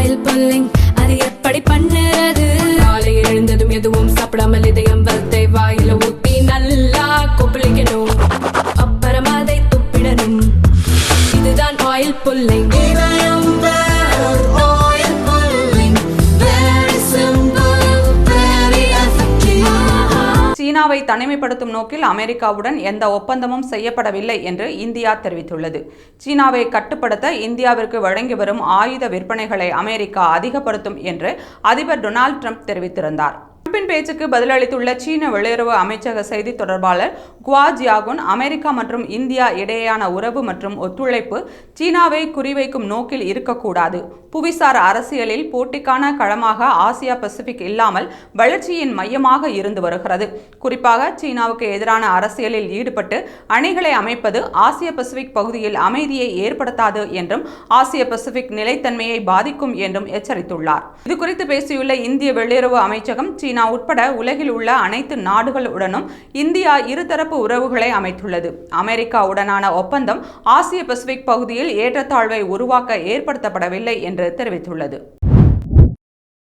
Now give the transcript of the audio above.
Oil pulling அது எப்படி பண்ணுறது? காலையில் எழுந்ததும் எதுவும் சாப்பிடாமல் இதயம் வளர்த்தை வாயில ஊத்தி நல்லா கொப்பளிக்கணும், அப்புறம் அதை துப்பிடணும். இதுதான் ஆயில் புல்லிங். சீனாவை தனிமைப்படுத்தும் நோக்கில் அமெரிக்காவுடன் எந்த ஒப்பந்தமும் செய்யப்படவில்லை என்று இந்தியா தெரிவித்துள்ளது. சீனாவை கட்டுப்படுத்த இந்தியாவிற்கு வழங்கி வரும் ஆயுத விற்பனைகளை அமெரிக்கா அதிகப்படுத்தும் என்று அதிபர் டொனால்ட் ட்ரம்ப் தெரிவித்திருந்தார். ட்ரம்பின் பேச்சுக்கு பதிலளித்துள்ள சீன வெளியுறவு அமைச்சக செய்தி தொடர்பாளர் குவா ஜியாகுன், அமெரிக்கா மற்றும் இந்தியா இடையேயான உறவு மற்றும் ஒத்துழைப்பு சீனாவை குறிவைக்கும் நோக்கில் இருக்கக்கூடாது. புவிசார் அரசியலில் போட்டிக்கான களமாக ஆசியா பசிபிக் இல்லாமல் வளர்ச்சியின் மையமாக இருந்து வருகிறது. குறிப்பாக சீனாவுக்கு எதிரான அரசியலில் ஈடுபட்டு அணிகளை அமைப்பது ஆசிய பசிபிக் பகுதியில் அமைதியை ஏற்படுத்தாது என்றும் ஆசிய பசிபிக் நிலைத்தன்மையை பாதிக்கும் என்றும் எச்சரித்துள்ளார். இதுகுறித்து பேசியுள்ள இந்திய வெளியுறவு அமைச்சகம், சீனா உட்பட உலகில் உள்ள அனைத்து நாடுகளுடனும் இந்தியா இருதரப்பு உறவுகளை அமைத்துள்ளது. அமெரிக்காவுடனான ஒப்பந்தம் ஆசிய பசிபிக் பகுதியில் ஏற்றத்தாழ்வை உருவாக்க ஏற்படுத்தப்படவில்லை என்று தெரிவித்துள்ளது.